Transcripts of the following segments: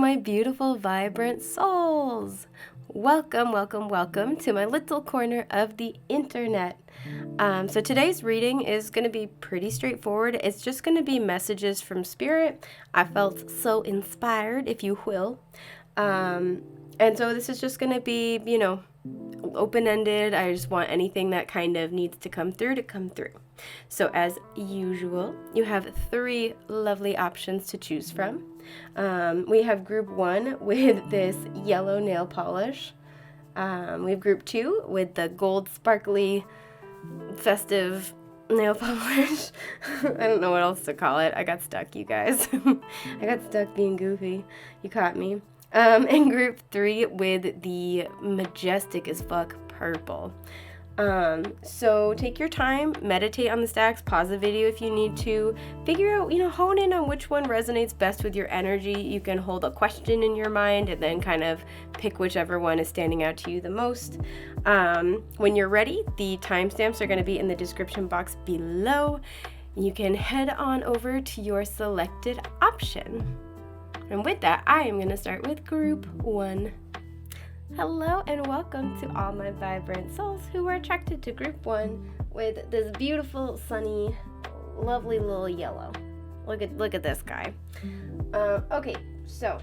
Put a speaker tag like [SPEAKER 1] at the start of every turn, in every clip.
[SPEAKER 1] my beautiful, vibrant souls. Welcome, welcome, welcome to my little corner of the internet. So today's reading is going to be pretty straightforward. It's just going to be messages from Spirit. I felt so inspired, if you will. And so this is just going to be, open-ended. I just want anything that kind of needs to come through to come through. So as usual, you have 3 lovely options to choose from. We have group 1 with this yellow nail polish. We have group 2 with the gold sparkly festive nail polish. I don't know what else to call it. I got stuck, you guys. I got stuck being goofy. You caught me. And group 3 with the majestic as fuck purple. So take your time, meditate on the stacks, pause the video if you need to, figure out, hone in on which one resonates best with your energy. You can hold a question in your mind and then kind of pick whichever one is standing out to you the most. When you're ready, the timestamps are going to be in the description box below. You can head on over to your selected option. And with that, I am going to start with group 1. Hello and welcome to all my vibrant souls who are attracted to group 1 with this beautiful, sunny, lovely little yellow. Look at this guy. Okay, so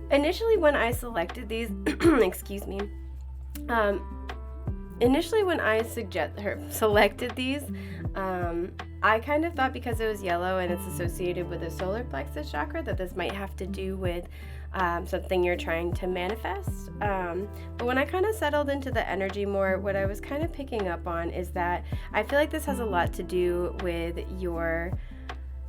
[SPEAKER 1] initially when I selected these, excuse me, initially when I selected these, I kind of thought because it was yellow and it's associated with the solar plexus chakra that this might have to do with something you're trying to manifest. But when I kind of settled into the energy more, what I was kind of picking up on is that I feel like this has a lot to do with your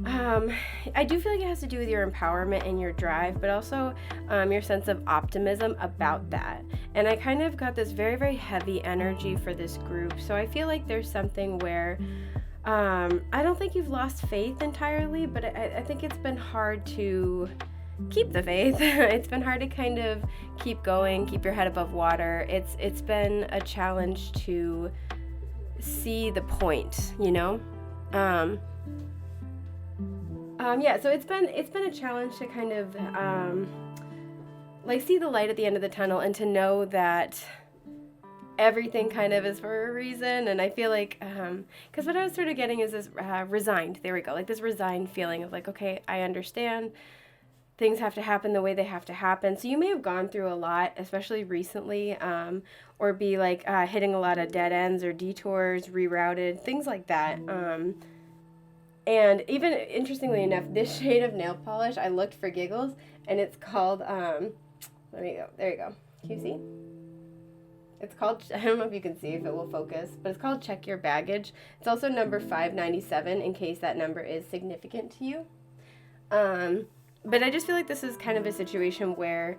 [SPEAKER 1] I do feel like it has to do with your empowerment and your drive, but also your sense of optimism about that. And I kind of got this very, very heavy energy for this group. So I feel like there's something where I don't think you've lost faith entirely, but I think it's been hard to keep the faith. It's been hard to kind of keep going, keep your head above water. It's been a challenge to see the point, so it's been a challenge to kind of see the light at the end of the tunnel and to know that everything kind of is for a reason. And I feel like because what I was sort of getting is this resigned, there we go, like this resigned feeling of like, okay, I understand things have to happen the way they have to happen. So you may have gone through a lot, especially recently, or be like hitting a lot of dead ends or detours, rerouted, things like that. And even interestingly enough, this shade of nail polish, I looked for giggles, and it's called, there you go. Can you see? It's called, I don't know if you can see if it will focus, but it's called Check Your Baggage. It's also number 597 in case that number is significant to you. But I just feel like this is kind of a situation where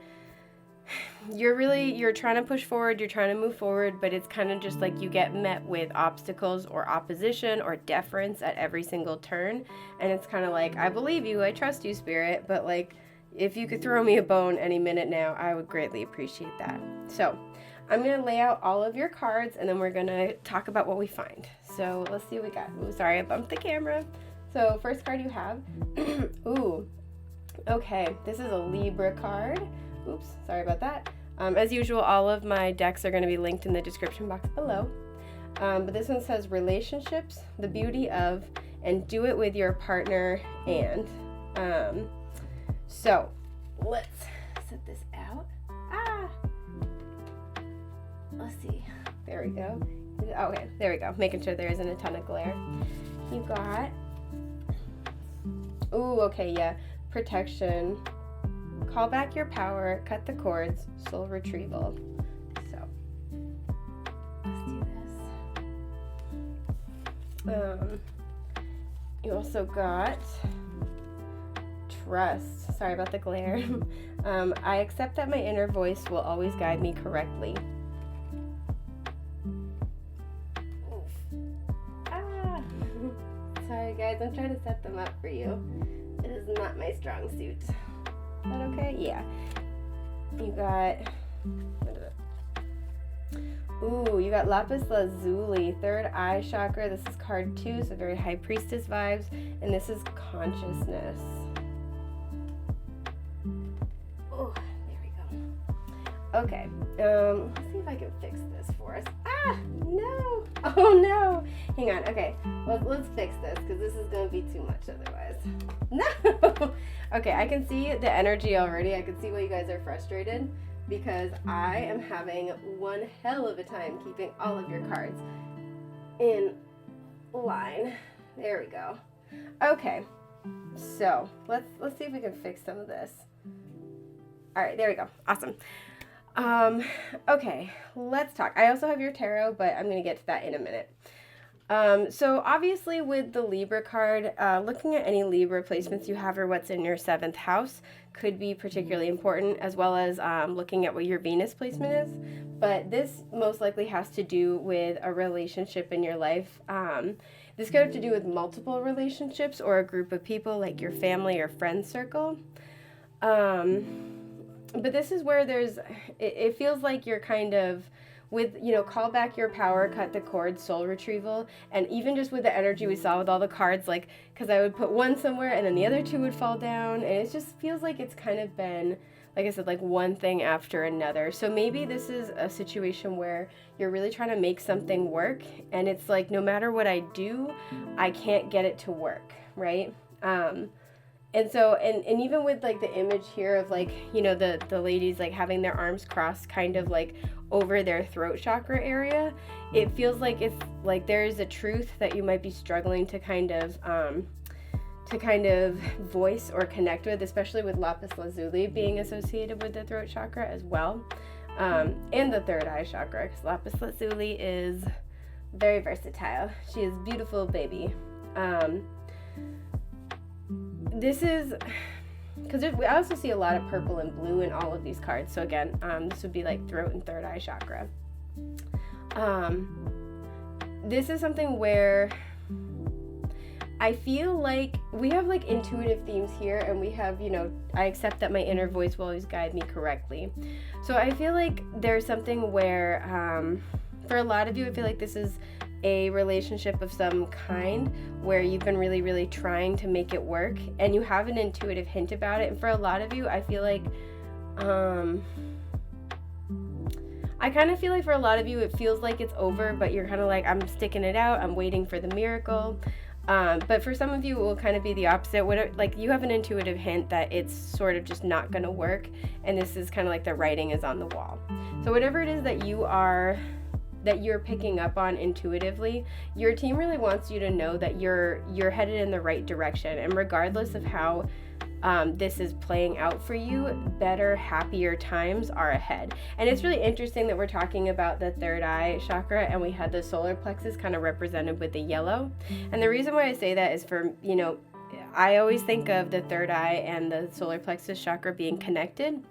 [SPEAKER 1] you're trying to push forward, you're trying to move forward, but it's kind of just like you get met with obstacles or opposition or deference at every single turn. And it's kind of like, I believe you, I trust you, Spirit, but like, if you could throw me a bone any minute now, I would greatly appreciate that. So I'm going to lay out all of your cards and then we're going to talk about what we find. So let's see what we got. Ooh, sorry, I bumped the camera. So first card you have, ooh, okay, this is a Libra card. Oops, sorry about that. As usual, all of my decks are going to be linked in the description box below. But this one says relationships, the beauty of, and do it with your partner and. So let's set this out. Let's see. There we go. Okay, there we go. Making sure there isn't a ton of glare. You got. Ooh, okay, yeah. Protection. Call back your power, cut the cords, soul retrieval. So, let's do this. You also got trust. Sorry about the glare. I accept that my inner voice will always guide me correctly. Sorry guys, I'm trying to set them up for you. It is not my strong suit. Is that okay? Yeah. You got, you got Lapis Lazuli, third eye chakra. This is card 2, so very high priestess vibes. And this is consciousness. Okay, let's see if I can fix this for us. Ah, no. Oh, no. Hang on. Okay, let's fix this because this is going to be too much otherwise. No. Okay, I can see the energy already. I can see why you guys are frustrated because I am having one hell of a time keeping all of your cards in line. There we go. Okay, so let's see if we can fix some of this. All right, there we go. Awesome. Okay, let's talk. I also have your tarot, but I'm going to get to that in a minute. So obviously with the Libra card, looking at any Libra placements you have or what's in your 7th house could be particularly important, as well as looking at what your Venus placement is. But this most likely has to do with a relationship in your life. This could have to do with multiple relationships or a group of people like your family or friend circle. But this is where it feels like you're kind of with, call back your power, cut the cord, soul retrieval. And even just with the energy we saw with all the cards, like, because I would put one somewhere and then the other two would fall down. And it just feels like it's kind of been, like I said, like one thing after another. So maybe this is a situation where you're really trying to make something work. And it's like, no matter what I do, I can't get it to work, right? And so, and even with like the image here of like, the ladies like having their arms crossed kind of like over their throat chakra area, it feels like it's like there is a truth that you might be struggling to kind of voice or connect with, especially with lapis lazuli being associated with the throat chakra as well, and the third eye chakra, because lapis lazuli is very versatile. She is a beautiful baby. This is, because I also see a lot of purple and blue in all of these cards. So again, this would be like throat and third eye chakra. This is something where I feel like we have like intuitive themes here, and we have, I accept that my inner voice will always guide me correctly. So I feel like there's something where, for a lot of you, I feel like this is a relationship of some kind where you've been really, really trying to make it work, and you have an intuitive hint about it. And for a lot of you, I feel like, I kind of feel like for a lot of you, it feels like it's over, but you're kind of like, I'm sticking it out, I'm waiting for the miracle. But for some of you, it will kind of be the opposite. Like you have an intuitive hint that it's sort of just not going to work, and this is kind of like the writing is on the wall. So whatever it is that you're picking up on intuitively, your team really wants you to know that you're headed in the right direction. And regardless of how this is playing out for you, better, happier times are ahead. And it's really interesting that we're talking about the third eye chakra, and we had the solar plexus kind of represented with the yellow. And the reason why I say that is for, I always think of the third eye and the solar plexus chakra being connected,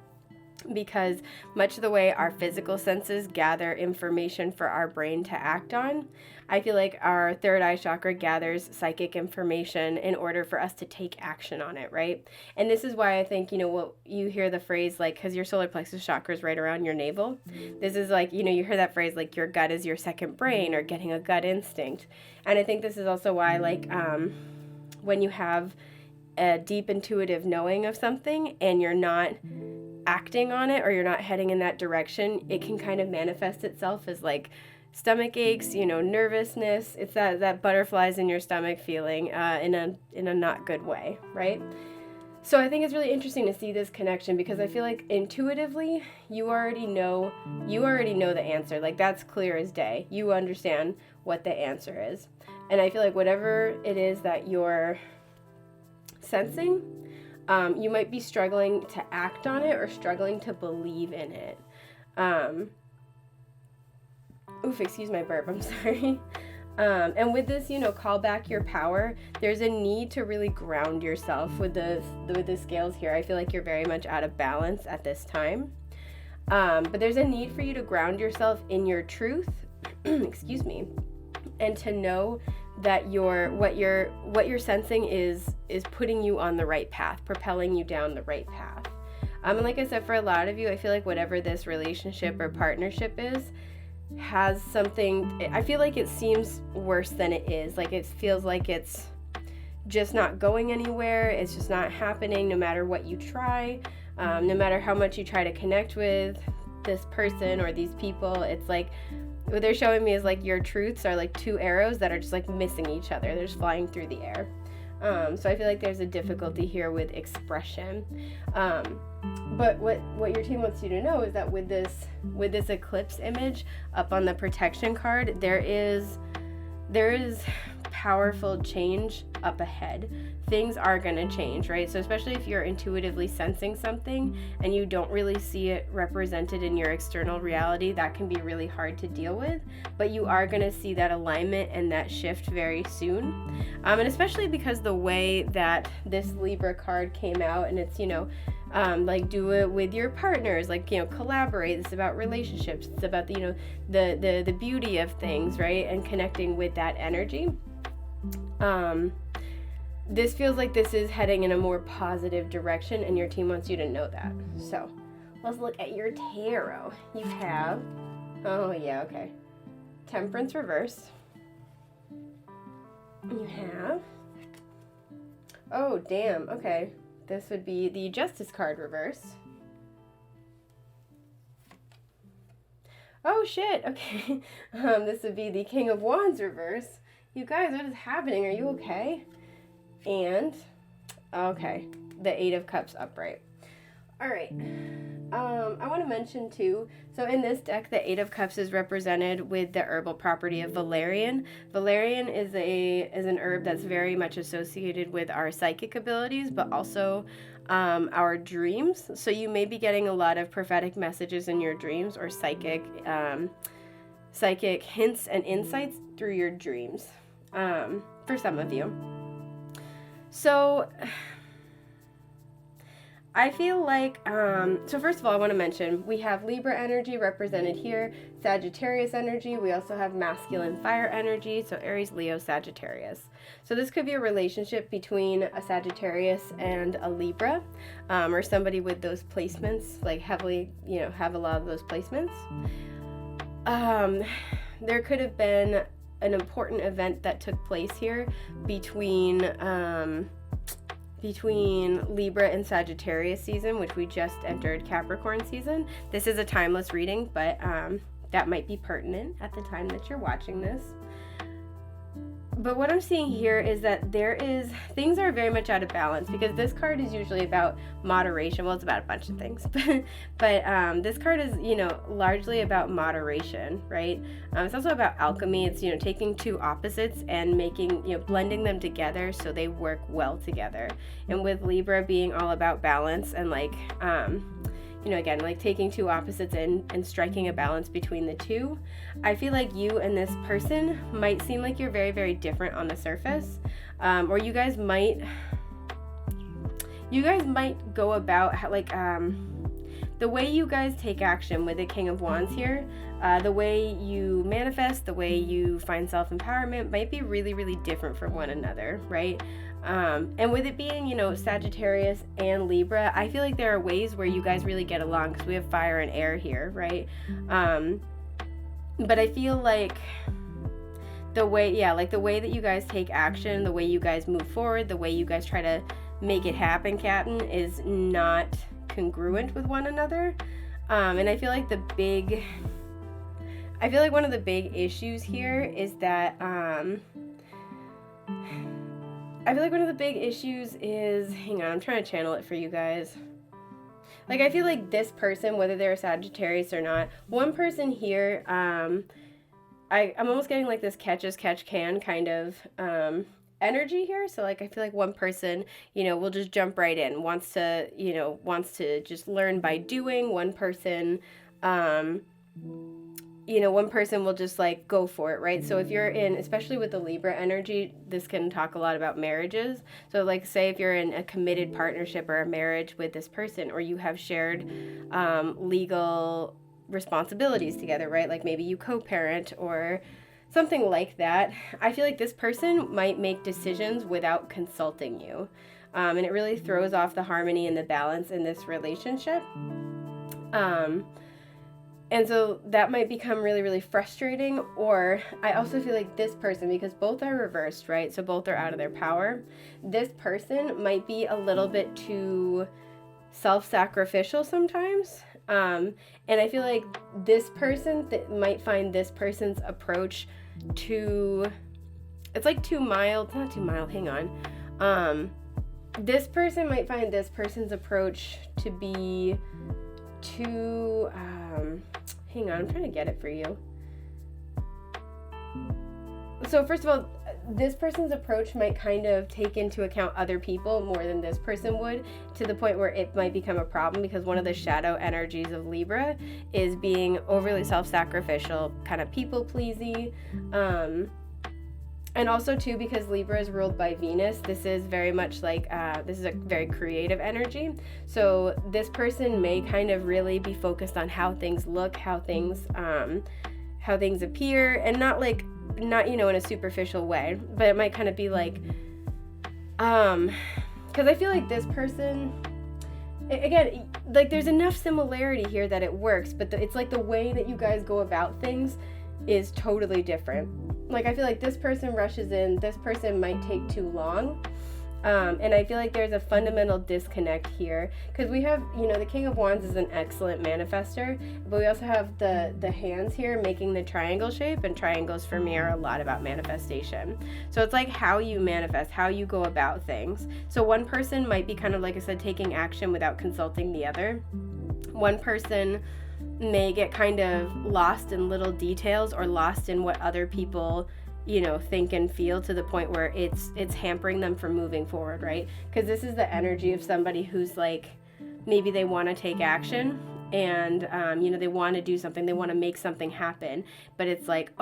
[SPEAKER 1] because much of the way our physical senses gather information for our brain to act on, I feel like our third eye chakra gathers psychic information in order for us to take action on it, right? And this is why I think, what you hear the phrase like, because your solar plexus chakra is right around your navel. This is like, you hear that phrase like your gut is your second brain, or getting a gut instinct. And I think this is also why, like, when you have a deep intuitive knowing of something and you're not acting on it, or you're not heading in that direction, it can kind of manifest itself as like stomach aches, nervousness. It's that butterflies in your stomach feeling in a not good way, right? So I think it's really interesting to see this connection, because I feel like intuitively you already know the answer. Like that's clear as day. You understand what the answer is. And I feel like whatever it is that you're sensing, you might be struggling to act on it or struggling to believe in it. Excuse my burp, I'm sorry. And with this, call back your power, there's a need to really ground yourself with the scales here. I feel like you're very much out of balance at this time. But there's a need for you to ground yourself in your truth, excuse me, and to know that what you're sensing is putting you on the right path, propelling you down the right path. And like I said, for a lot of you, I feel like whatever this relationship or partnership is, has something, I feel like it seems worse than it is. Like it feels like it's just not going anywhere. It's just not happening no matter what you try, no matter how much you try to connect with this person or these people, it's like what they're showing me is like your truths are like two arrows that are just like missing each other. They're just flying through the air. So I feel like there's a difficulty here with expression. But what your team wants you to know is that with this eclipse image up on the protection card, there is powerful change up ahead. Things are going to change, right? So especially if you're intuitively sensing something and you don't really see it represented in your external reality, that can be really hard to deal with, but you are going to see that alignment and that shift very soon. And especially because the way that this Libra card came out, and it's, like do it with your partners, like, collaborate. It's about relationships. It's about the beauty of things, right? And connecting with that energy. This feels like this is heading in a more positive direction, and your team wants you to know that. So let's look at your tarot. You have, Temperance reverse. You have, okay. This would be the Justice card reverse. Oh shit, okay. This would be the King of Wands reverse. You guys, what is happening? Are you okay? And, okay, the Eight of Cups upright. All right. I want to mention too, so in this deck, the Eight of Cups is represented with the herbal property of valerian. Valerian is an herb that's very much associated with our psychic abilities, but also our dreams. So you may be getting a lot of prophetic messages in your dreams, or psychic hints and insights through your dreams, for some of you. So I feel like, so first of all, I want to mention, we have Libra energy represented here, Sagittarius energy. We also have masculine fire energy, so Aries, Leo, Sagittarius. So this could be a relationship between a Sagittarius and a Libra, or somebody with those placements, like heavily, have a lot of those placements. There could have been an important event that took place here between Libra and Sagittarius season, which we just entered Capricorn season. This is a timeless reading, but that might be pertinent at the time that you're watching this. But what I'm seeing here is that things are very much out of balance, because this card is usually about moderation. Well, it's about a bunch of things, but this card is, largely about moderation, right? It's also about alchemy. It's, taking two opposites and making, blending them together so they work well together. And with Libra being all about balance and again, like taking two opposites and striking a balance between the two, I feel like you and this person might seem like you're very, very different on the surface, or you guys might go about the way you guys take action with the King of Wands here, the way you manifest, the way you find self-empowerment might be really, really different from one another, right? And with it being, Sagittarius and Libra, I feel like there are ways where you guys really get along, because we have fire and air here, right? But I feel like the way that you guys take action, the way you guys move forward, the way you guys try to make it happen, Captain, is not congruent with one another. And I feel like one of the big issues here is that, hang on, I'm trying to channel it for you guys. Like, I feel like this person, whether they're a Sagittarius or not, one person here, I'm almost getting like this catch as catch can kind of energy here. So like, I feel like one person, will just jump right in, wants to just learn by doing. One person, one person will just like go for it, right? So if you're in, especially with the Libra energy, this can talk a lot about marriages. So like, say if you're in a committed partnership or a marriage with this person, or you have shared legal responsibilities together, right? Like maybe you co-parent or something like that. I feel like this person might make decisions without consulting you. And it really throws off the harmony and the balance in this relationship. And so that might become really, really frustrating. Or I also feel like this person, because both are reversed, right? So both are out of their power. This person might be a little bit too self-sacrificial sometimes. And I feel like this person might find this person's approach too, it's like too mild, not too mild, hang on. This person might find this person's approach to be too, hang on, I'm trying to get it for you. So first of all, this person's approach might kind of take into account other people more than this person would, to the point where it might become a problem, because one of the shadow energies of Libra is being overly self-sacrificial, kind of people-pleasy. And also too, because Libra is ruled by Venus, this is very much like, this is a very creative energy. So this person may kind of really be focused on how things look, how things appear, and not in a superficial way, but it might kind of be like, because I feel like this person, again, like there's enough similarity here that it works, but it's like the way that you guys go about things is totally different. Like I feel like this person rushes in, this person might take too long. And I feel like there's a fundamental disconnect here, because we have, the King of Wands is an excellent manifester, but we also have the hands here making the triangle shape, and triangles for me are a lot about manifestation. So it's like how you manifest, how you go about things. So one person might be kind of, like I said, taking action without consulting the other. One person may get kind of lost in little details, or lost in what other people think and feel, to the point where it's hampering them from moving forward, right? Because this is the energy of somebody who's like, maybe they want to take action, and they want to do something, they want to make something happen, but it's like,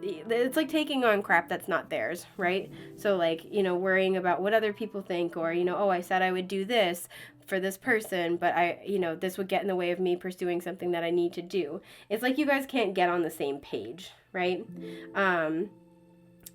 [SPEAKER 1] it's like taking on crap that's not theirs, right? So like, worrying about what other people think, or I said I would do this for this person, but this would get in the way of me pursuing something that I need to do. It's like you guys can't get on the same page, right?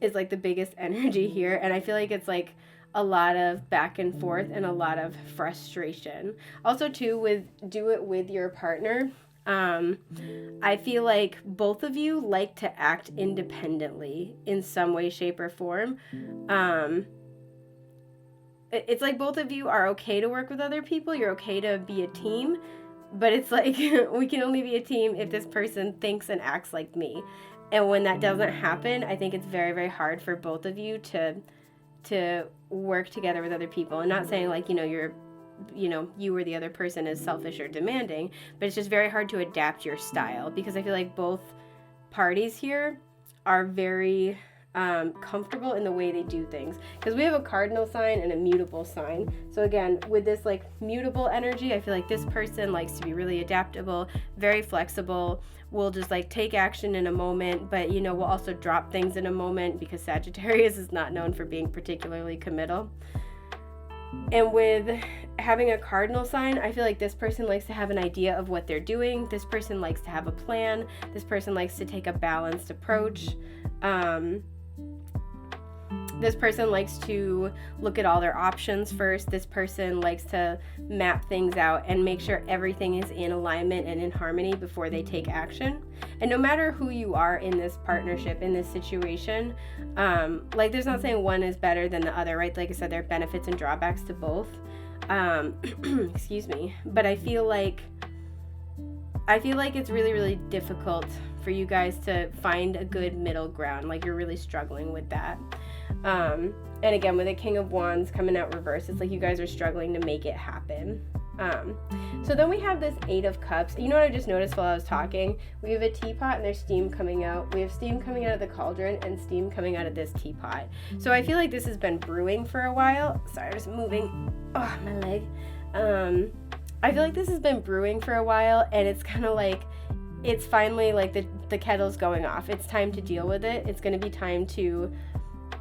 [SPEAKER 1] Is like the biggest energy here, and I feel like it's like a lot of back and forth and a lot of frustration. Also too, do it with your partner. I feel like both of you like to act independently in some way, shape, or form. It's like both of you are okay to work with other people. You're okay to be a team, but it's like we can only be a team if this person thinks and acts like me. And when that doesn't happen, I think it's very, very hard for both of you to work together with other people. And not saying like, you or the other person is selfish or demanding, but it's just very hard to adapt your style, because I feel like both parties here are very comfortable in the way they do things, because we have a cardinal sign and a mutable sign. So again, with this like mutable energy, I feel like this person likes to be really adaptable, very flexible, will just like take action in a moment, but will also drop things in a moment, because Sagittarius is not known for being particularly committal. And with having a cardinal sign, I feel like this person likes to have an idea of what they're doing. This person likes to have a plan. This person likes to take a balanced approach. This person likes to look at all their options first. This person likes to map things out and make sure everything is in alignment and in harmony before they take action. And no matter who you are in this partnership, in this situation, like there's not saying one is better than the other, right? Like I said, there are benefits and drawbacks to both. Excuse me. But I feel like it's really, really difficult for you guys to find a good middle ground. Like you're really struggling with that. And again, with the King of Wands coming out reverse, it's like you guys are struggling to make it happen. So then we have this 8 of Cups. You know what I just noticed while I was talking? We have a teapot and there's steam coming out. We have steam coming out of the cauldron and steam coming out of this teapot. So I feel like this has been brewing for a while. Sorry, I'm just moving. Oh, my leg. I feel like this has been brewing for a while, and it's kind of like, it's finally like the kettle's going off. It's time to deal with it. It's going to be time to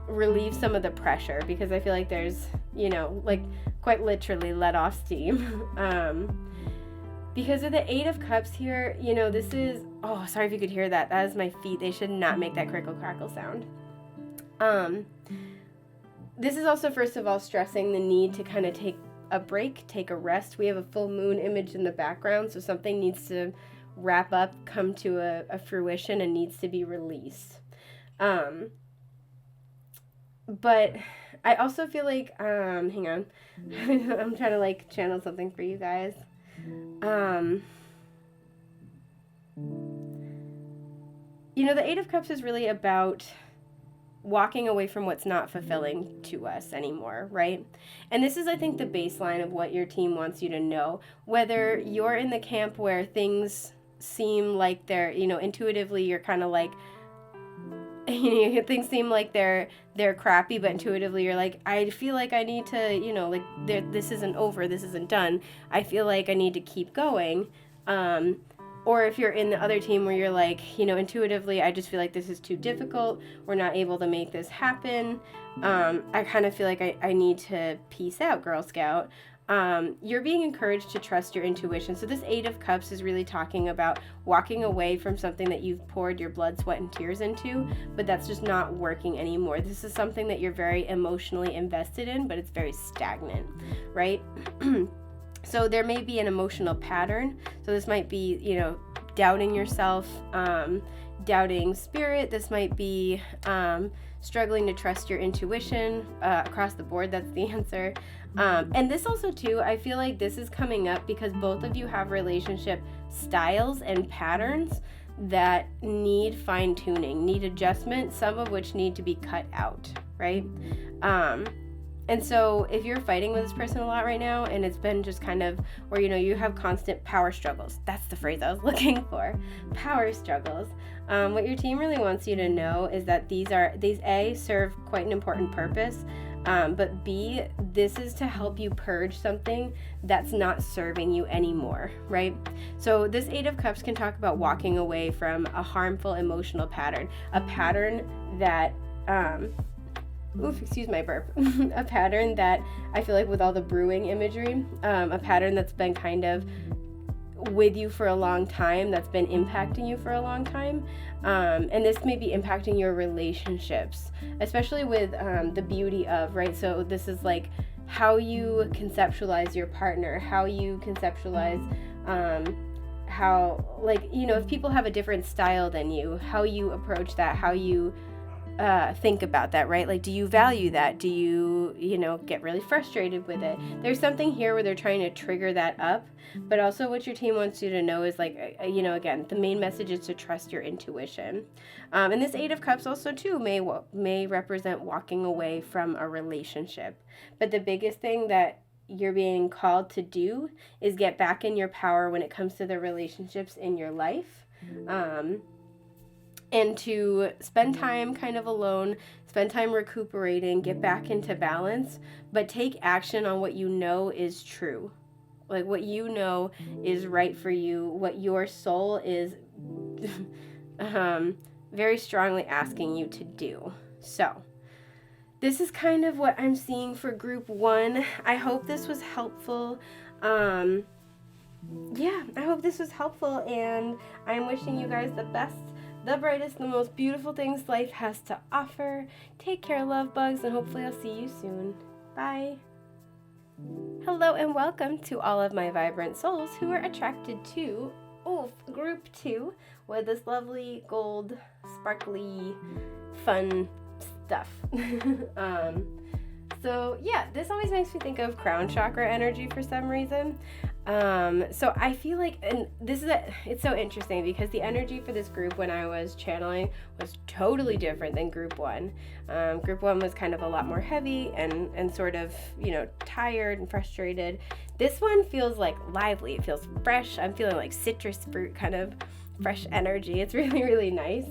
[SPEAKER 1] relieve some of the pressure, because I feel like there's, like quite literally let off steam. Because of the 8 of Cups here, this is, oh, sorry if you could hear that. That is my feet. They should not make that crickle crackle sound. This is also, first of all, stressing the need to kind of take a break, take a rest. We have a full moon image in the background, so something needs to wrap up, come to a fruition, and needs to be released. But I also feel like, hang on, I'm trying to like channel something for you guys. The Eight of Cups is really about walking away from what's not fulfilling to us anymore, right? And this is, I think, the baseline of what your team wants you to know. Whether you're in the camp where things seem like they're, intuitively you're kind of like, things seem like they're crappy, but intuitively you're like, I feel like I need to, this isn't over, this isn't done. I feel like I need to keep going. Or if you're in the other team where you're like, intuitively, I just feel like this is too difficult. We're not able to make this happen. I kind of feel like I need to peace out, Girl Scout. You're being encouraged to trust your intuition. So this Eight of Cups is really talking about walking away from something that you've poured your blood, sweat, and tears into, but that's just not working anymore. This is something that you're very emotionally invested in, but it's very stagnant, right? So there may be an emotional pattern. So this might be, doubting yourself, doubting spirit. This might be struggling to trust your intuition across the board. That's the answer. And this also, too, I feel like this is coming up because both of you have relationship styles and patterns that need fine-tuning, need adjustment, some of which need to be cut out, right? And so if you're fighting with this person a lot right now and it's been just kind of where, you have constant power struggles. That's the phrase I was looking for. Power struggles. What your team really wants you to know is that these A, serve quite an important purpose. But B, this is to help you purge something that's not serving you anymore, right? So this Eight of Cups can talk about walking away from a harmful emotional pattern, a pattern that, excuse my burp, a pattern that I feel like with all the brewing imagery, a pattern that's been kind of with you for a long time, that's been impacting you for a long time. And this may be impacting your relationships, especially with the beauty of, right? So this is like how you conceptualize your partner, how you conceptualize how, if people have a different style than you, how you approach that, how you think about that, right? Like, do you value that? Do you, get really frustrated with it? There's something here where they're trying to trigger that up, but also what your team wants you to know is again, the main message is to trust your intuition. And this Eight of Cups also too may represent walking away from a relationship. But the biggest thing that you're being called to do is get back in your power when it comes to the relationships in your life. And to spend time kind of alone, spend time recuperating, get back into balance, but take action on what you know is true. Like what you know is right for you, what your soul is very strongly asking you to do. So this is kind of what I'm seeing for group 1. I hope this was helpful. I hope this was helpful, and I'm wishing you guys the best, the brightest, the most beautiful things life has to offer. Take care, love bugs, and hopefully I'll see you soon. Bye. Hello and welcome to all of my vibrant souls who are attracted to group 2 with this lovely gold, sparkly, fun stuff. So yeah, this always makes me think of crown chakra energy for some reason. So I feel like, and it's so interesting because the energy for this group when I was channeling was totally different than group 1. Group 1 was kind of a lot more heavy and sort of, tired and frustrated. This one feels like lively. It feels fresh. I'm feeling like citrus fruit kind of fresh energy. It's really, really nice.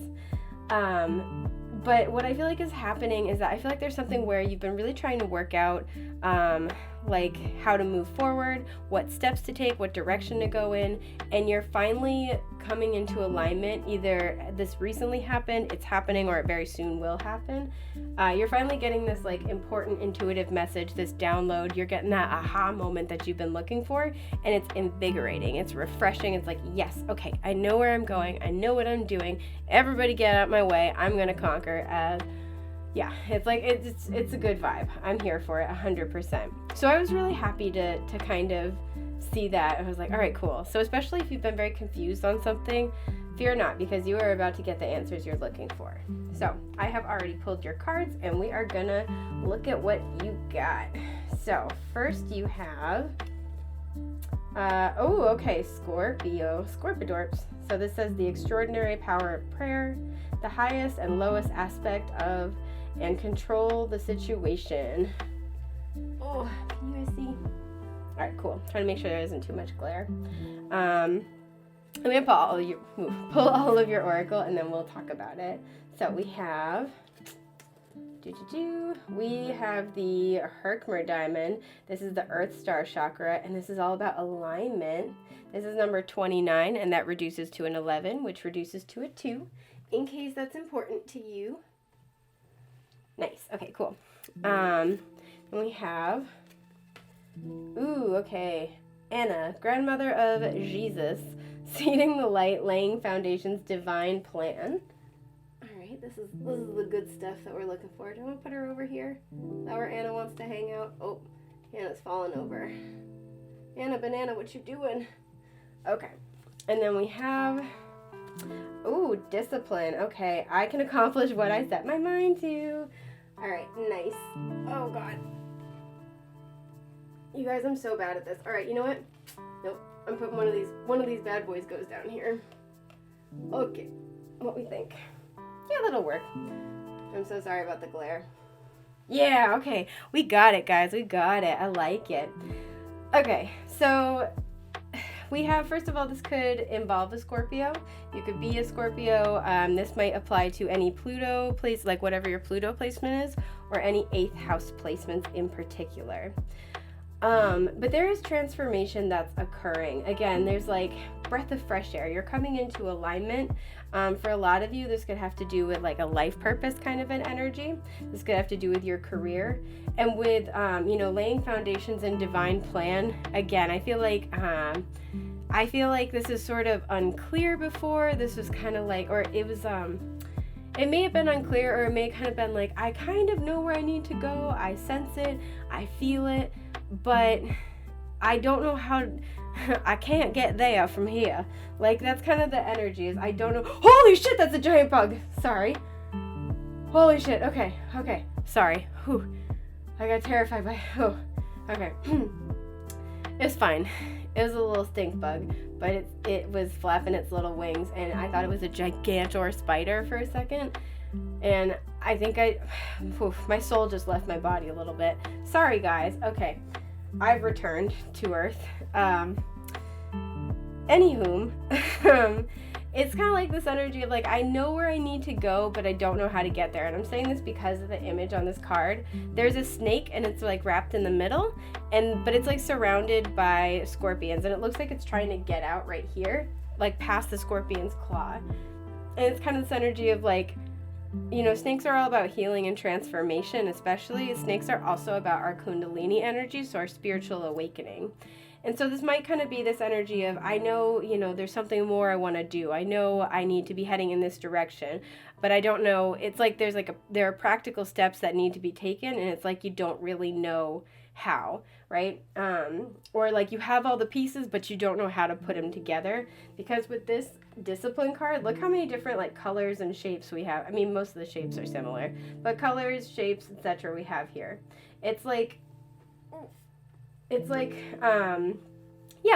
[SPEAKER 1] But what I feel like is happening is that I feel like there's something where you've been really trying to work out, like how to move forward, what steps to take, what direction to go in, and you're finally coming into alignment. Either this recently happened, it's happening, or it very soon will happen. You're finally getting this like important intuitive message, this download. You're getting that aha moment that you've been looking for, and it's invigorating. It's refreshing. It's like, yes, okay, I know where I'm going. I know what I'm doing. Everybody get out my way. I'm gonna conquer. Yeah, it's like, it's a good vibe. I'm here for it 100%. So I was really happy to kind of see that. I was like, all right, cool. So especially if you've been very confused on something, fear not, because you are about to get the answers you're looking for. So I have already pulled your cards, and we are gonna look at what you got. So first you have Okay, Scorpidorps. So this says the extraordinary power of prayer, the highest and lowest aspect of, and control the situation. Oh, can you guys see? All right, cool. Trying to make sure there isn't too much glare. I'm gonna pull all of your oracle, and then we'll talk about it. So we have we have the Herbcrafter diamond. This is the Earth Star chakra, and this is all about alignment. This is number 29, and that reduces to an 11, which reduces to a 2, in case that's important to you. Nice. Okay, cool. And we have, Anna, grandmother of Jesus, seeding the light, laying foundations, divine plan. This is the good stuff that we're looking for. Do I want to put her over here? Is that where Anna wants to hang out? Oh, Anna's falling over. Anna Banana, what you doing? Okay. And then we have, discipline. Okay, I can accomplish what I set my mind to. All right, nice. Oh, God. You guys, I'm so bad at this. All right, you know what? Nope. I'm putting one of these bad boys goes down here. Okay, what we think? Yeah, that'll work. I'm so sorry about the glare. Yeah, okay. We got it, guys. We got it. I like it. Okay, so we have, first of all, this could involve a Scorpio. You could be a Scorpio. This might apply to any Pluto place, like whatever your Pluto placement is, or any 8th house placements in particular. But there is transformation that's occurring. Again, there's like breath of fresh air. You're coming into alignment. For a lot of you, this could have to do with like a life purpose kind of an energy. This could have to do with your career. And with, laying foundations and divine plan, again, I feel like this is sort of unclear before. This was kind of like, or it was, it may have been unclear, or it may kind of been like, I kind of know where I need to go. I sense it. I feel it. But I don't know how, I can't get there from here. Like, that's kind of the energy, is I don't know. Holy shit, that's a giant bug. Sorry. Holy shit. Okay. Sorry. Whew. I got terrified by, okay. It's fine. It was a little stink bug, but it was flapping its little wings, and I thought it was a gigantor spider for a second. And I think my soul just left my body a little bit. Sorry, guys. Okay. I've returned to Earth. Anywho, it's kind of like this energy of like, I know where I need to go, but I don't know how to get there. And I'm saying this because of the image on this card. There's a snake, and it's like wrapped in the middle, but it's like surrounded by scorpions, and it looks like it's trying to get out right here, like past the scorpion's claw. And it's kind of this energy of like, snakes are all about healing and transformation, especially. Snakes are also about our kundalini energy, so our spiritual awakening. And so this might kind of be this energy of, I know, there's something more I want to do. I know I need to be heading in this direction, but I don't know. It's like there are practical steps that need to be taken, and it's like you don't really know how, right? Or like you have all the pieces, but you don't know how to put them together. Because with this discipline card, look how many different like colors and shapes we have. I mean, most of the shapes are similar, but colors, shapes, etc. we have here. It's like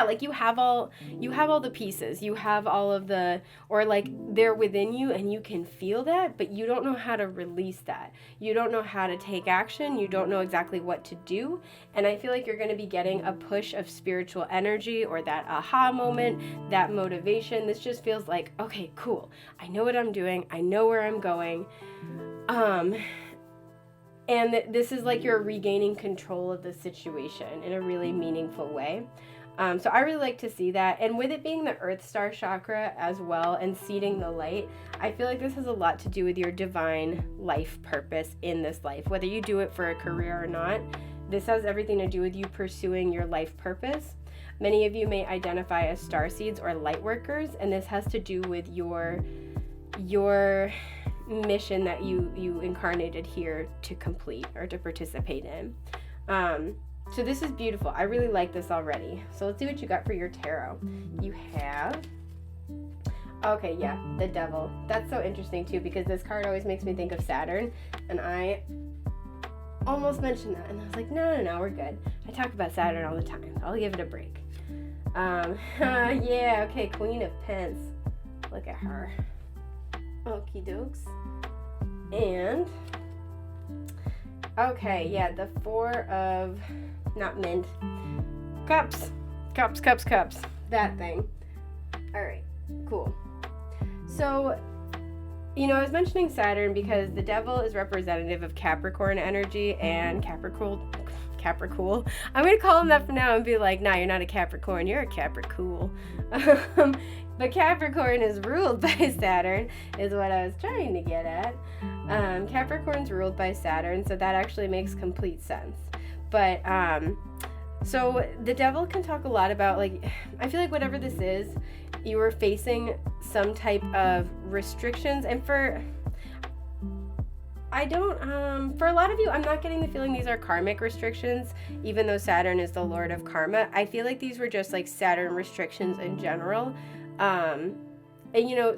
[SPEAKER 1] like you have all the pieces, you have all of the, or like they're within you and you can feel that, but you don't know how to release that. You don't know how to take action. You don't know exactly what to do. And I feel like you're going to be getting a push of spiritual energy, or that aha moment, that motivation. This just feels like, okay, cool. I know what I'm doing. I know where I'm going. And this is like you're regaining control of the situation in a really meaningful way. So I really like to see that. And with it being the Earth Star chakra as well, and seeding the light, I feel like this has a lot to do with your divine life purpose in this life. Whether you do it for a career or not, this has everything to do with you pursuing your life purpose. Many of you may identify as starseeds or light workers, and this has to do with your mission that you incarnated here to complete or to participate in. So this is beautiful. I really like this already. So let's see what you got for your tarot. You have, okay, yeah, the Devil. That's so interesting too, because this card always makes me think of Saturn, and I almost mentioned that, and I was like, no, we're good. I talk about Saturn all the time. I'll give it a break. Yeah, okay, Queen of Pence. Look at her. Okie dokes. And, okay, yeah, the Four of, not mint, cups. Cups. That thing. All right, cool. So, I was mentioning Saturn because the devil is representative of Capricorn energy, and Capricorn. I'm going to call him that for now and be like, nah, you're not a Capricorn, you're a Capricool. But Capricorn is ruled by Saturn, is what I was trying to get at. Capricorn's ruled by Saturn, so that actually makes complete sense. But, so the devil can talk a lot about, like, I feel like whatever this is, you were facing some type of restrictions, and for a lot of you, I'm not getting the feeling these are karmic restrictions, even though Saturn is the lord of karma. I feel like these were just like Saturn restrictions in general. And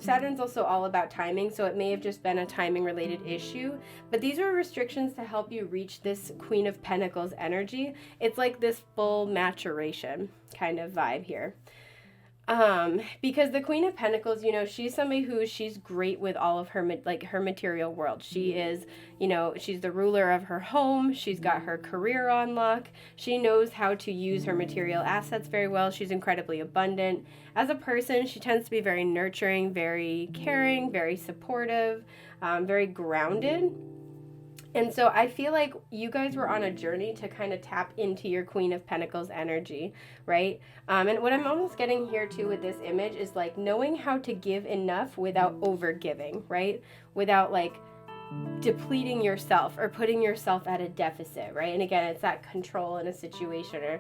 [SPEAKER 1] Saturn's also all about timing, so it may have just been a timing related issue, but these are restrictions to help you reach this Queen of Pentacles energy. It's like this full maturation kind of vibe here. Because the Queen of Pentacles, she's somebody she's great with all of her, her material world. She is, she's the ruler of her home. She's got her career on lock. She knows how to use her material assets very well. She's incredibly abundant. As a person, she tends to be very nurturing, very caring, very supportive, very grounded. And so I feel like you guys were on a journey to kind of tap into your Queen of Pentacles energy, right? And what I'm almost getting here too with this image is like knowing how to give enough without over giving, right? Without like depleting yourself or putting yourself at a deficit, right? And again, it's that control in a situation, or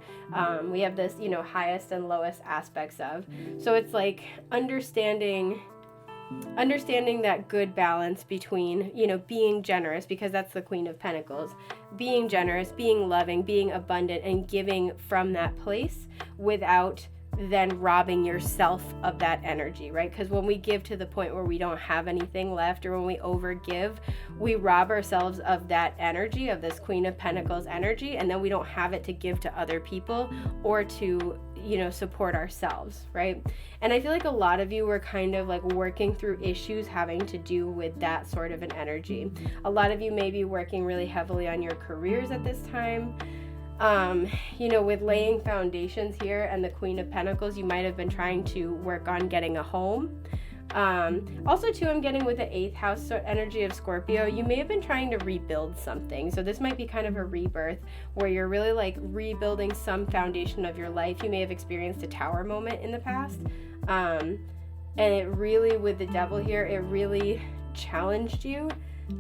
[SPEAKER 1] we have this, highest and lowest aspects of. So it's like understanding that good balance between, being generous, because that's the Queen of Pentacles, being generous, being loving, being abundant, and giving from that place without then robbing yourself of that energy, right? Because when we give to the point where we don't have anything left, or when we overgive, we rob ourselves of that energy, of this Queen of Pentacles energy, and then we don't have it to give to other people or to, support ourselves, right? And I feel like a lot of you were kind of like working through issues having to do with that sort of an energy. A lot of you may be working really heavily on your careers at this time. With laying foundations here and the Queen of Pentacles, you might have been trying to work on getting a home. Also too, I'm getting with the 8th house energy of Scorpio, you may have been trying to rebuild something. So this might be kind of a rebirth where you're really like rebuilding some foundation of your life. You may have experienced a tower moment in the past. And it really, with the devil here, it really challenged you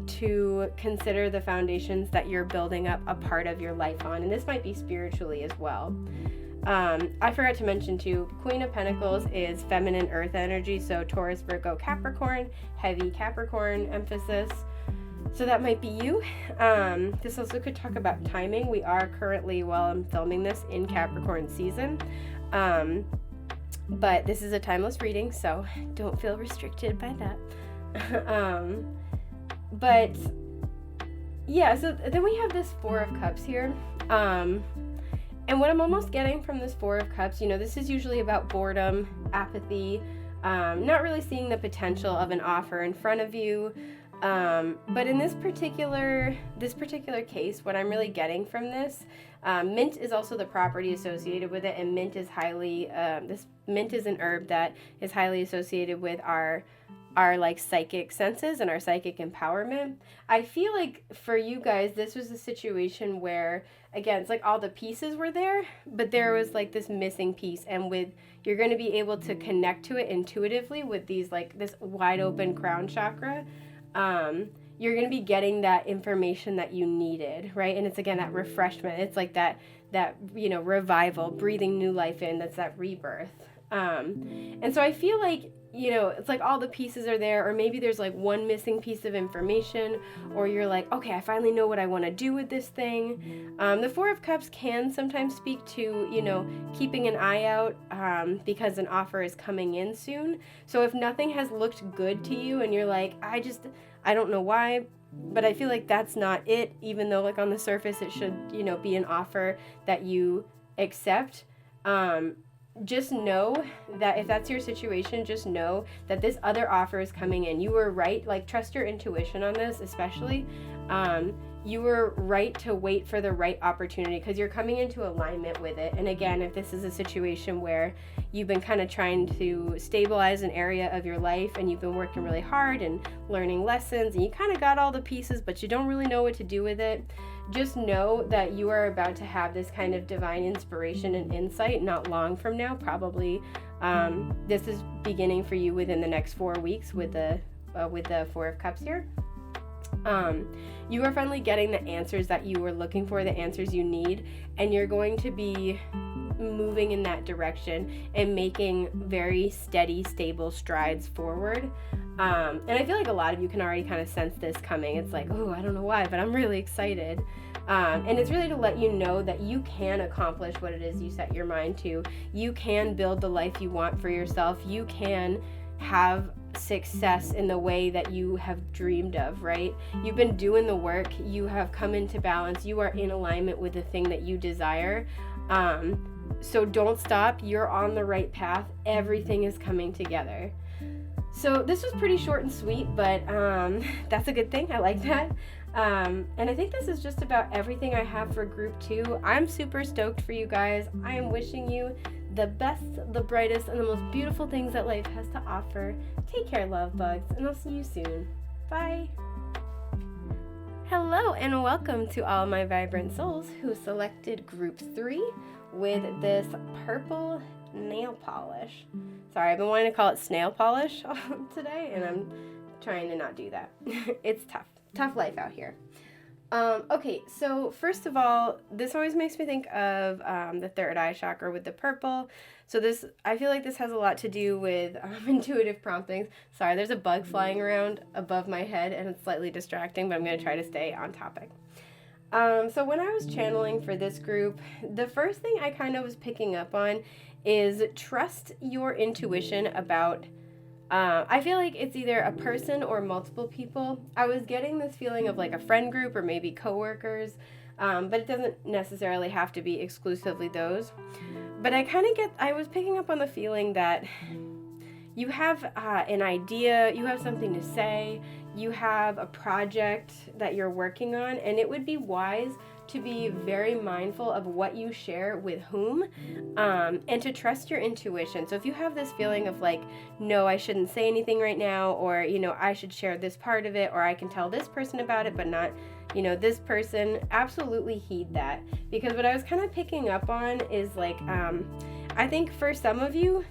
[SPEAKER 1] to consider the foundations that you're building up a part of your life on. And this might be spiritually as well. I forgot to mention too, Queen of Pentacles is feminine earth energy, so Taurus, Virgo, Capricorn, heavy Capricorn emphasis. So that might be you. This also could talk about timing. We are currently, while I'm filming this, in Capricorn season. But this is a timeless reading, so don't feel restricted by that. But yeah, so then we have this Four of Cups here. And what I'm almost getting from this Four of Cups, this is usually about boredom, apathy, not really seeing the potential of an offer in front of you. But in this particular case, what I'm really getting from this, mint is also the property associated with it, and mint is mint is an herb that is highly associated with our like psychic senses and our psychic empowerment. I feel like for you guys, this was a situation where, again, it's like all the pieces were there, but there was like this missing piece, and you're going to be able to connect to it intuitively with these, like this wide open crown chakra. You're going to be getting that information that you needed, right? And it's again that refreshment. It's like that revival, breathing new life in. That's that rebirth. And so I feel like, it's like all the pieces are there, or maybe there's like one missing piece of information, or you're like, okay, I finally know what I want to do with this thing. The Four of Cups can sometimes speak to, keeping an eye out, because an offer is coming in soon. So if nothing has looked good to you and you're like, I don't know why, but I feel like that's not it, even though like on the surface it should, be an offer that you accept. just know that if that's your situation, just know that this other offer is coming in. You were right. Like, trust your intuition on this, especially. You were right to wait for the right opportunity because you're coming into alignment with it. And again, if this is a situation where you've been kind of trying to stabilize an area of your life and you've been working really hard and learning lessons and you kind of got all the pieces, but you don't really know what to do with it, just know that you are about to have this kind of divine inspiration and insight not long from now. Probably this is beginning for you within the next 4 weeks with the 4 of Cups here. You are finally getting the answers that you were looking for, the answers you need, and you're going to be moving in that direction and making very steady, stable strides forward. And I feel like a lot of you can already kind of sense this coming. It's like, oh, I don't know why, but I'm really excited. And it's really to let you know that you can accomplish what it is you set your mind to. You can build the life you want for yourself. You can have success in the way that you have dreamed of, right? You've been doing the work. You have come into balance. You are in alignment with the thing that you desire. So don't stop. You're on the right path. Everything is coming together. So this was pretty short and sweet, but that's a good thing. I like that. And I think this is just about everything I have for group 2. I'm super stoked for you guys. I am wishing you the best, the brightest, and the most beautiful things that life has to offer. Take care, love bugs, and I'll see you soon. Bye. Hello, and welcome to all my vibrant souls who selected group 3 with this purple nail polish. Sorry, I've been wanting to call it snail polish today, and I'm trying to not do that. It's tough life out here. Okay, so first of all, this always makes me think of the third eye chakra with the purple. So I feel like this has a lot to do with intuitive promptings. Sorry, there's a bug flying around above my head and it's slightly distracting, but I'm going to try to stay on topic. So when I was channeling for this group, the first thing I kind of was picking up on is trust your intuition about I feel like it's either a person or multiple people. I was getting this feeling of like a friend group or maybe coworkers, but it doesn't necessarily have to be exclusively those. But I was picking up on the feeling that you have an idea, you have something to say, you have a project that you're working on, and it would be wise to be very mindful of what you share with whom, and to trust your intuition. So if you have this feeling of like, no, I shouldn't say anything right now, or, I should share this part of it, or I can tell this person about it, but not, this person, absolutely heed that. Because what I was kind of picking up on is like, I think for some of you,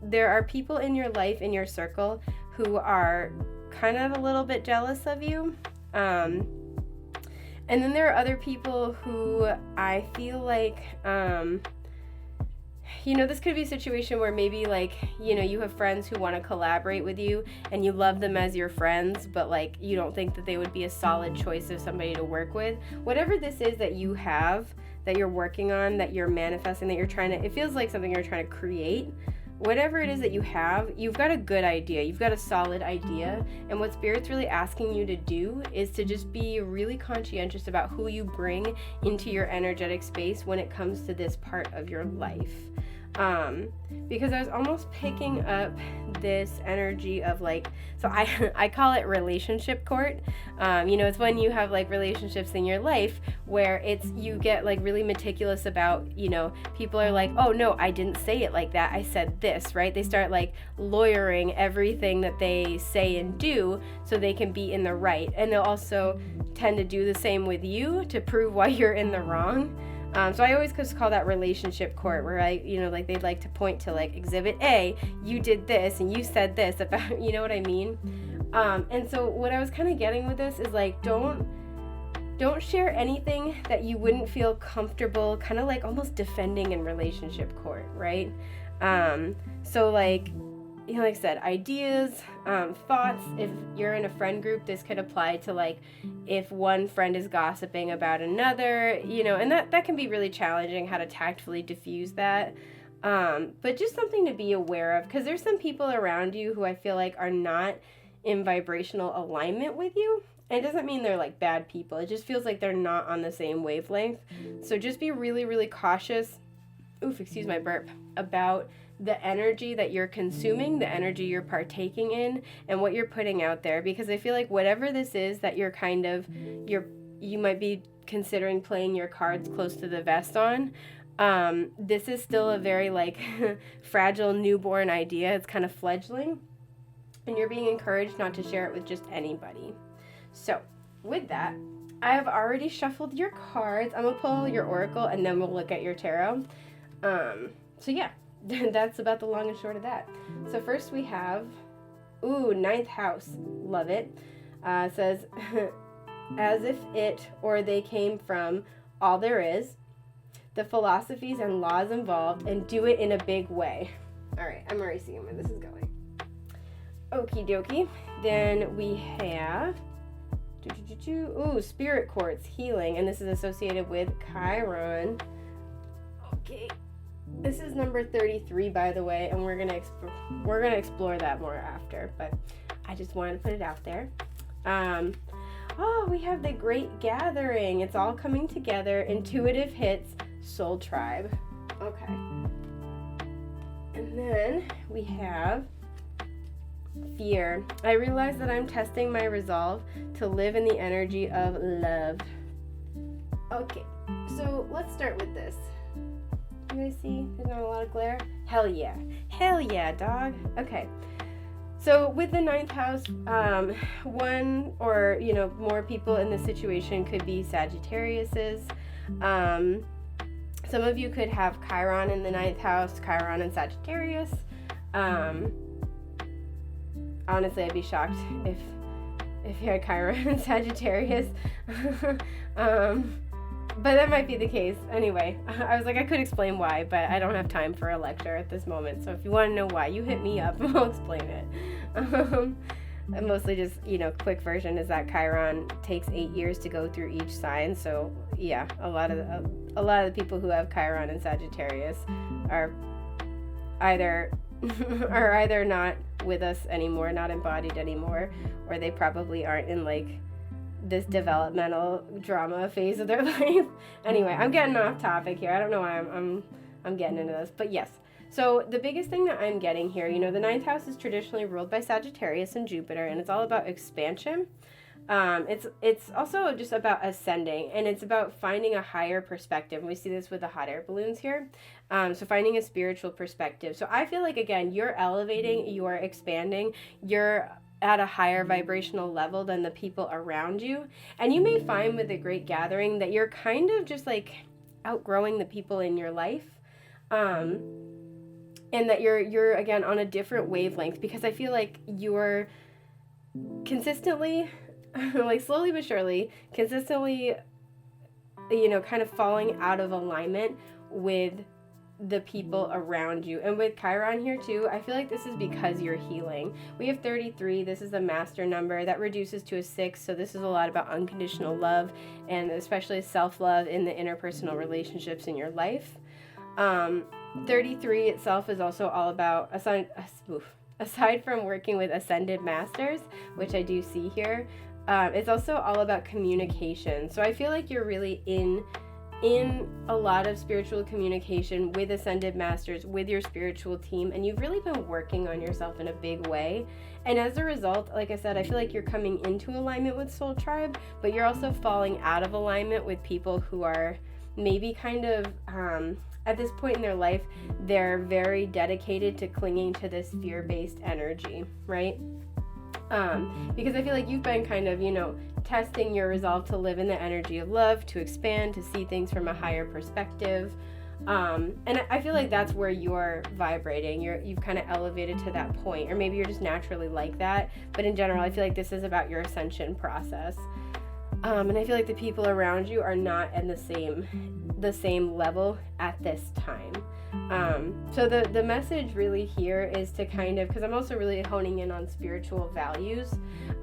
[SPEAKER 1] there are people in your life, in your circle, who are kind of a little bit jealous of you. And then there are other people who I feel like, this could be a situation where maybe like, you have friends who want to collaborate with you and you love them as your friends, but like you don't think that they would be a solid choice of somebody to work with. Whatever this is that you have, that you're working on, that you're manifesting, that it feels like something you're trying to create. Whatever it is that you have, you've got a good idea. You've got a solid idea. And what Spirit's really asking you to do is to just be really conscientious about who you bring into your energetic space when it comes to this part of your life. Because I was almost picking up this energy of like, so I call it relationship court. It's when you have like relationships in your life where you get like really meticulous about, people are like, oh no, I didn't say it like that. I said this, right? They start like lawyering everything that they say and do so they can be in the right. And they'll also tend to do the same with you to prove why you're in the wrong. So I always just call that relationship court, where they'd like to point to like exhibit A, you did this and you said this about, you know what I mean? And so what I was kind of getting with this is like, don't share anything that you wouldn't feel comfortable kind of like almost defending in relationship court, right? So like I said, ideas, thoughts. If you're in a friend group, this could apply to like if one friend is gossiping about another, and that can be really challenging, how to tactfully diffuse that. But just something to be aware of, because there's some people around you who I feel like are not in vibrational alignment with you. And it doesn't mean they're like bad people. It just feels like they're not on the same wavelength. So just be really, really cautious excuse my burp, about the energy that you're consuming, the energy you're partaking in, and what you're putting out there. Because I feel like whatever this is that you're you might be considering playing your cards close to the vest on, this is still a very like fragile newborn idea. It's kind of fledgling, and you're being encouraged not to share it with just anybody. So with that, I have already shuffled your cards. I'm gonna pull your oracle and then we'll look at your tarot. So yeah, that's about the long and short of that. So first we have, ninth house. Love it. It says, as if it or they came from all there is, the philosophies and laws involved, and do it in a big way. All right, I'm already seeing where this is going. Okie dokie. Then we have, spirit quartz, healing, and this is associated with Chiron. Okay. This is number 33, by the way, and we're gonna explore that more after, but I just wanted to put it out there. We have the Great Gathering. It's all coming together. Intuitive hits, Soul Tribe. Okay. And then we have Fear. I realize that I'm testing my resolve to live in the energy of love. Okay, so let's start with this. You guys see there's not a lot of glare? Hell yeah, dog. Okay, so with the ninth house, one or more people in the situation could be Sagittariuses. Some of you could have Chiron in the ninth house, Chiron and Sagittarius. Honestly, I'd be shocked if you had Chiron and Sagittarius. But that might be the case. Anyway, I was like, I could explain why, but I don't have time for a lecture at this moment. So if you want to know why, you hit me up and I'll explain it. And mostly just, quick version is that Chiron takes 8 years to go through each sign. So yeah, a lot of the people who have Chiron and Sagittarius are either not with us anymore, not embodied anymore, or they probably aren't in like this developmental drama phase of their life. Anyway, I'm getting off topic here. I don't know why I'm getting into this, but yes. So the biggest thing that I'm getting here, the ninth house is traditionally ruled by Sagittarius and Jupiter, and it's all about expansion. It's also just about ascending, and it's about finding a higher perspective. We see this with the hot air balloons here. So finding a spiritual perspective. So I feel like, again, you're elevating, you're expanding, you're at a higher vibrational level than the people around you. And you may find with the Great Gathering that you're kind of just like outgrowing the people in your life. And that you're again on a different wavelength, because I feel like you're consistently like slowly but surely consistently kind of falling out of alignment with the people around you. And with Chiron here too, I feel like this is because you're healing. We have 33. This is a master number that reduces to a 6. So this is a lot about unconditional love, and especially self-love in the interpersonal relationships in your life. 33 itself is also all about, aside from working with ascended masters, which I do see here, it's also all about communication. So I feel like you're really in a lot of spiritual communication with ascended masters, with your spiritual team, and you've really been working on yourself in a big way. And as a result, like I said, I feel like you're coming into alignment with Soul Tribe, but you're also falling out of alignment with people who are maybe kind of at this point in their life, they're very dedicated to clinging to this fear-based energy, right? Because I feel like you've been kind of, testing your resolve to live in the energy of love, to expand, to see things from a higher perspective. And I feel like that's where you're vibrating. You've kind of elevated to that point, or maybe you're just naturally like that. But in general, I feel like this is about your ascension process. And I feel like the people around you are not in the same level at this time. So the message really here is to kind of, because I'm also really honing in on spiritual values.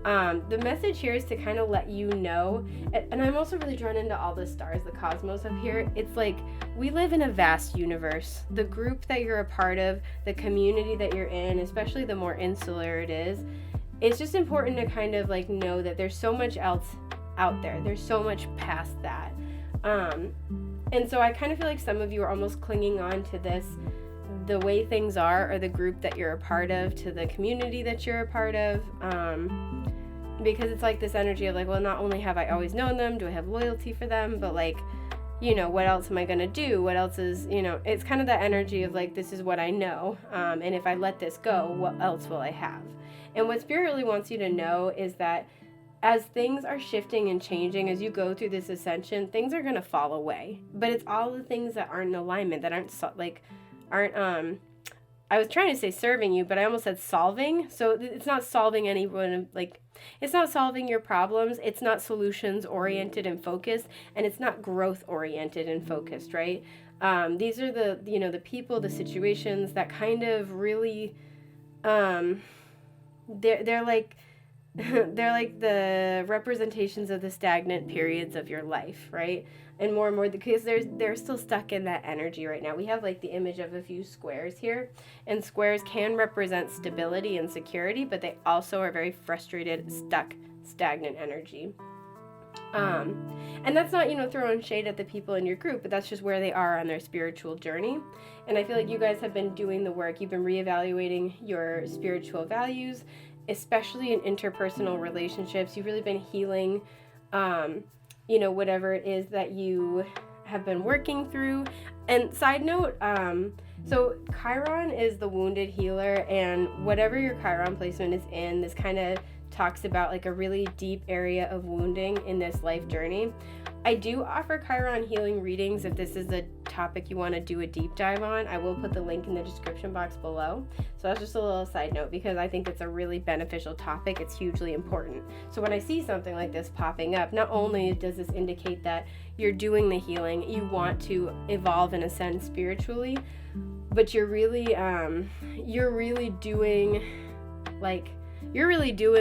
[SPEAKER 1] The message here is to kind of let you know, and I'm also really drawn into all the stars, the cosmos up here. It's like we live in a vast universe. The group that you're a part of, the community that you're in, especially the more insular it is, it's just important to kind of like know that there's so much else out there. There's so much past that. And so I kind of feel like some of you are almost clinging on to this, the way things are, or the group that you're a part of, to the community that you're a part of, because it's like this energy of like, well, not only have I always known them, do I have loyalty for them, but like, you know, what else am I going to do? What else is, you know, it's kind of that energy of like, this is what I know. And if I let this go, what else will I have? And what Spirit really wants you to know is that as things are shifting and changing, as you go through this ascension, things are going to fall away. But it's all the things that aren't in alignment, that aren't I was trying to say serving you, but I almost said solving. So it's not solving anyone, like, it's not solving your problems. It's not solutions oriented and focused, and it's not growth oriented and focused, right? These are the, you know, the people, the situations that kind of really, they're like, they're like the representations of the stagnant periods of your life, right? And more, because they're still stuck in that energy right now. We have like the image of a few squares here, and squares can represent stability and security, but they also are very frustrated, stuck, stagnant energy. And that's not, you know, throwing shade at the people in your group, but that's just where they are on their spiritual journey. And I feel like you guys have been doing the work. You've been reevaluating your spiritual values, especially in interpersonal relationships. You've really been healing, you know, whatever it is that you have been working through. And side note, so Chiron is the wounded healer, and whatever your Chiron placement is in, this kind of talks about like a really deep area of wounding in this life journey. I do offer Chiron healing readings if this is a topic you want to do a deep dive on. I will put the link in the description box below. So that's just a little side note, because I think it's a really beneficial topic. It's hugely important. So when I see something like this popping up, not only does this indicate that you're doing the healing, you want to evolve and ascend spiritually, but you're really doing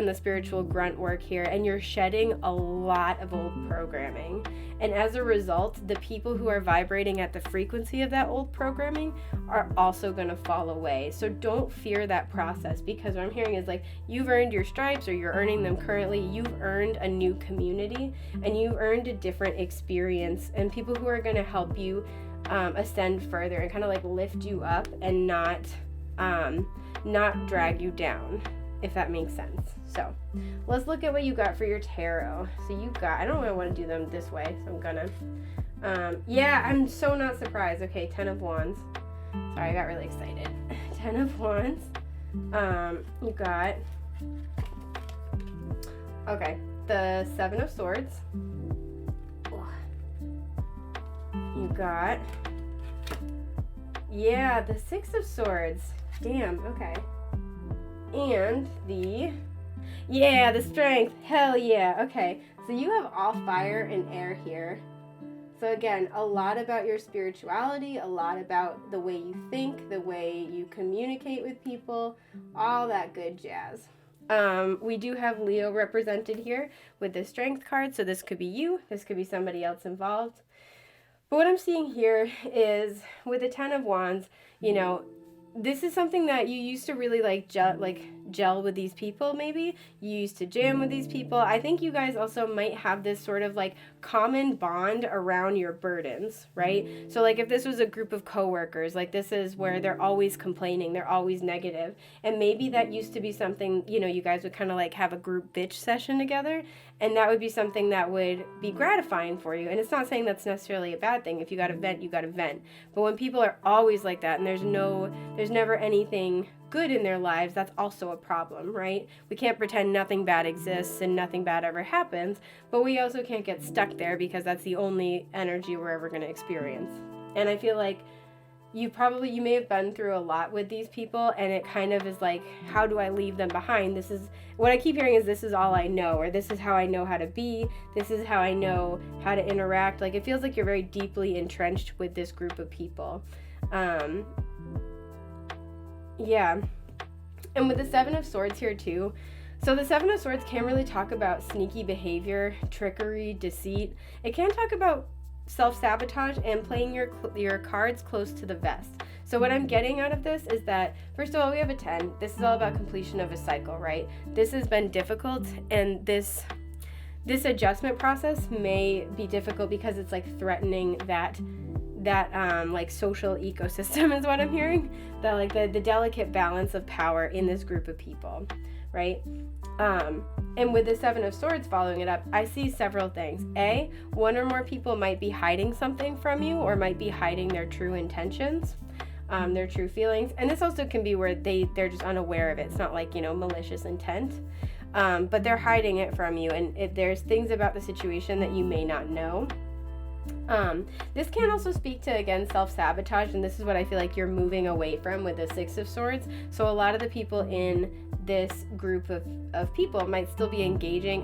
[SPEAKER 1] the spiritual grunt work here, and you're shedding a lot of old programming. And as a result, the people who are vibrating at the frequency of that old programming are also going to fall away. So don't fear that process, because what I'm hearing is like, you've earned your stripes, or you're earning them currently. You've earned a new community, and you've earned a different experience, and people who are going to help you ascend further and kind of like lift you up and not drag you down, if that makes sense. So let's look at what you got for your tarot. So you got, I don't really want to do them this way, so I'm gonna, yeah, I'm so not surprised. Okay, 10 of Wands. Sorry, I got really excited. 10 of Wands. You got, okay, the 7 of Swords. You got, yeah, the 6 of Swords. Damn, okay. And the Strength. Hell yeah. Okay, so you have all fire and air here. So again, a lot about your spirituality, a lot about the way you think, the way you communicate with people, all that good jazz. We do have Leo represented here with the Strength card, so this could be you, this could be somebody else involved. But what I'm seeing here is with the 10 of Wands, you know, this is something that you used to really gel with these people. Maybe you used to jam with these people. I think you guys also might have this sort of like common bond around your burdens, right? So like if this was a group of coworkers, like this is where they're always complaining, they're always negative, and maybe that used to be something, you know, you guys would kind of like have a group bitch session together, and that would be something that would be gratifying for you. And it's not saying that's necessarily a bad thing. If you got to vent, you got to vent. But when people are always like that, and there's never anything good in their lives, that's also a problem, right? We can't pretend nothing bad exists and nothing bad ever happens, but we also can't get stuck there, because that's the only energy we're ever going to experience. And I feel like you may have been through a lot with these people, and it kind of is like, how do I leave them behind? This is what I keep hearing, is this is all I know, or this is how I know how to be, this is how I know how to interact. Like it feels like you're very deeply entrenched with this group of people. Yeah. And with the 7 of Swords here too, so the 7 of Swords can really talk about sneaky behavior, trickery, deceit. It can talk about self-sabotage and playing your cards close to the vest. So what I'm getting out of this is that, first of all, we have a 10. This is all about completion of a cycle, right? This has been difficult, and this this adjustment process may be difficult because it's like threatening that like social ecosystem is what I'm hearing, that like the delicate balance of power in this group of people, right? And with the Seven of Swords following it up, I see several things. A, one or more people might be hiding something from you, or might be hiding their true intentions, their true feelings. And this also can be where they're just unaware of it. It's not like, malicious intent, but they're hiding it from you. And if there's things about the situation that you may not know. This can also speak to, again, self-sabotage, and this is what I feel like you're moving away from with the Six of Swords. So a lot of the people in this group of people might still be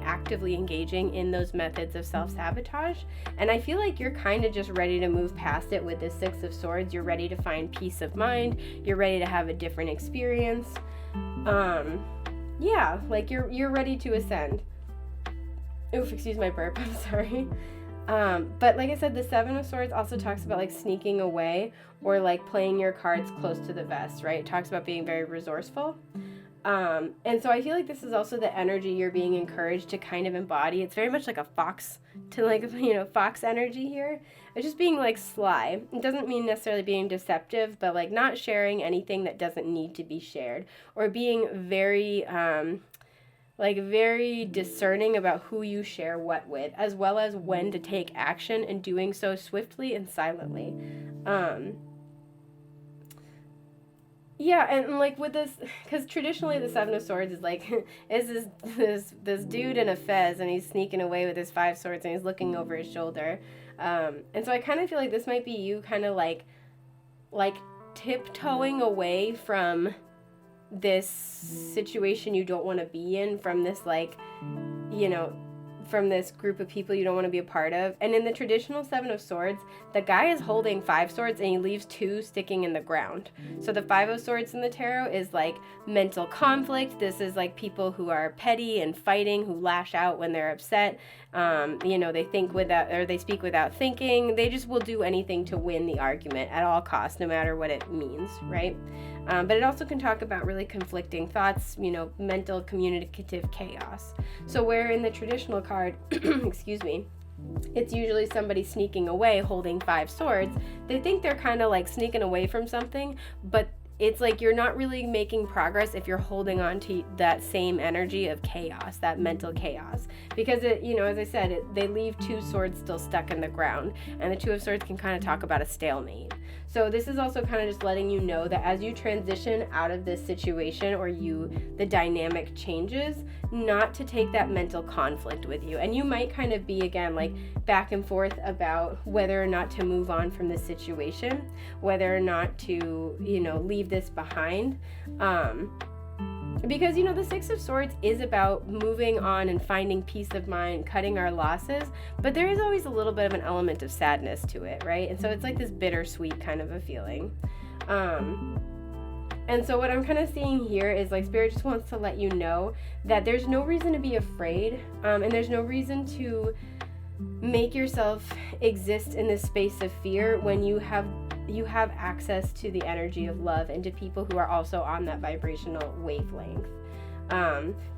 [SPEAKER 1] actively engaging in those methods of self-sabotage, and I feel like you're kind of just ready to move past it with the Six of Swords. You're ready to find peace of mind. You're ready to have a different experience. Like you're ready to ascend. Oof, excuse my burp, I'm sorry. But like I said, the Seven of Swords also talks about like sneaking away, or like playing your cards close to the vest, right? It talks about being very resourceful. And so I feel like this is also the energy you're being encouraged to kind of embody. It's very much like a fox, fox energy here. It's just being like sly. It doesn't mean necessarily being deceptive, but like not sharing anything that doesn't need to be shared, or being very, very discerning about who you share what with, as well as when to take action, and doing so swiftly and silently. And like with this, because traditionally the Seven of Swords is like, is this dude in a fez, and he's sneaking away with his Five Swords, and he's looking over his shoulder. And so I kind of feel like this might be you kind of like tiptoeing away from this situation you don't want to be in, from this from this group of people you don't want to be a part of. And in the traditional Seven of Swords, the guy is holding 5 swords and he leaves 2 sticking in the ground. So the 5 of Swords in the tarot is like mental conflict. This is like people who are petty and fighting, who lash out when they're upset. They think without, or they speak without thinking. They just will do anything to win the argument at all costs, no matter what it means, right? But it also can talk about really conflicting thoughts, mental communicative chaos. So where in the traditional card, excuse me, it's usually somebody sneaking away holding 5 swords. They think they're kind of like sneaking away from something, but it's like you're not really making progress if you're holding on to that same energy of chaos, that mental chaos. Because as I said, they leave 2 swords still stuck in the ground, and the Two of Swords can kind of talk about a stalemate. So this is also kind of just letting you know that as you transition out of this situation, or the dynamic changes, not to take that mental conflict with you. And you might kind of be, again, like back and forth about whether or not to move on from this situation, whether or not to, leave this behind. Because, the Six of Swords is about moving on and finding peace of mind, cutting our losses, but there is always a little bit of an element of sadness to it, right? And so it's like this bittersweet kind of a feeling. And so what I'm kind of seeing here is like Spirit just wants to let you know that there's no reason to be afraid, and there's no reason to make yourself exist in this space of fear when you have access to the energy of love and to people who are also on that vibrational wavelength.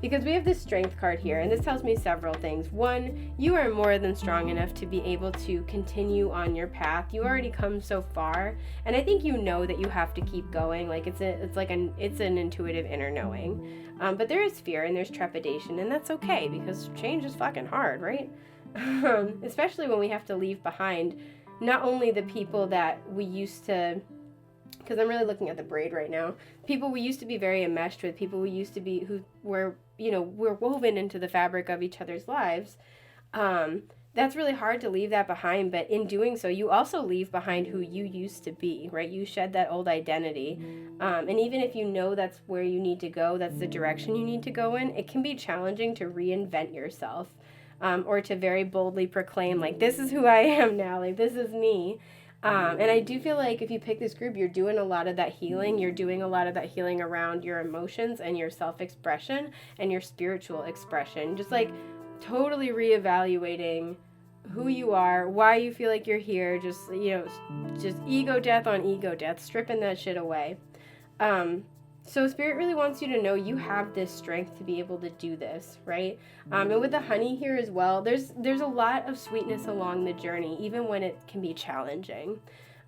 [SPEAKER 1] Because we have this Strength card here, and this tells me several things. 1, you are more than strong enough to be able to continue on your path. You already come so far, and I think that you have to keep going. Like it's an intuitive inner knowing. But there is fear and there's trepidation, and that's okay, because change is fucking hard, right? Especially when we have to leave behind not only the people that we used to, because I'm really looking at the braid right now, people we used to be very enmeshed with, people we used to be, who were, we're woven into the fabric of each other's lives. That's really hard to leave that behind, but in doing so, you also leave behind who you used to be, right? You shed that old identity. And even if that's where you need to go, that's the direction you need to go in, it can be challenging to reinvent yourself. Or to very boldly proclaim, like, this is who I am now, like, this is me. And I do feel like if you pick this group, you're doing a lot of that healing. You're doing a lot of that healing around your emotions and your self-expression and your spiritual expression. Just, like, totally reevaluating who you are, why you feel like you're here, just ego death on ego death, stripping that shit away. So Spirit really wants you to know you have this strength to be able to do this, right? And with the honey here as well, there's a lot of sweetness along the journey, even when it can be challenging.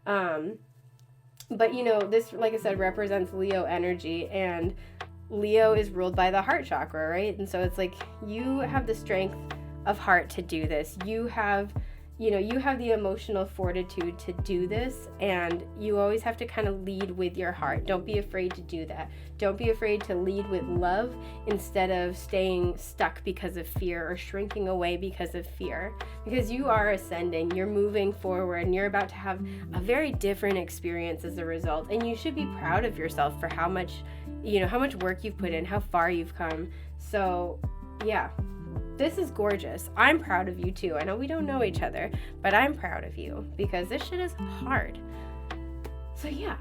[SPEAKER 1] But you know, this, like I said, represents Leo energy, and Leo is ruled by the heart chakra, right? And so it's like you have the strength of heart to do this. You have the emotional fortitude to do this, and you always have to kind of lead with your heart. Don't be afraid to do that. Don't be afraid to lead with love instead of staying stuck because of fear or shrinking away because of fear. Because you are ascending, you're moving forward, and you're about to have a very different experience as a result. And you should be proud of yourself for how much work you've put in, how far you've come. So, yeah. This is gorgeous. I'm proud of you too. I know we don't know each other, but I'm proud of you because this shit is hard. So yeah,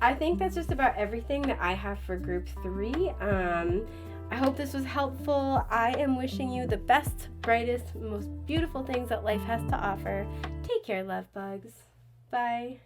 [SPEAKER 1] I think that's just about everything that I have for group 3. I hope this was helpful. I am wishing you the best, brightest, most beautiful things that life has to offer. Take care, love bugs. Bye.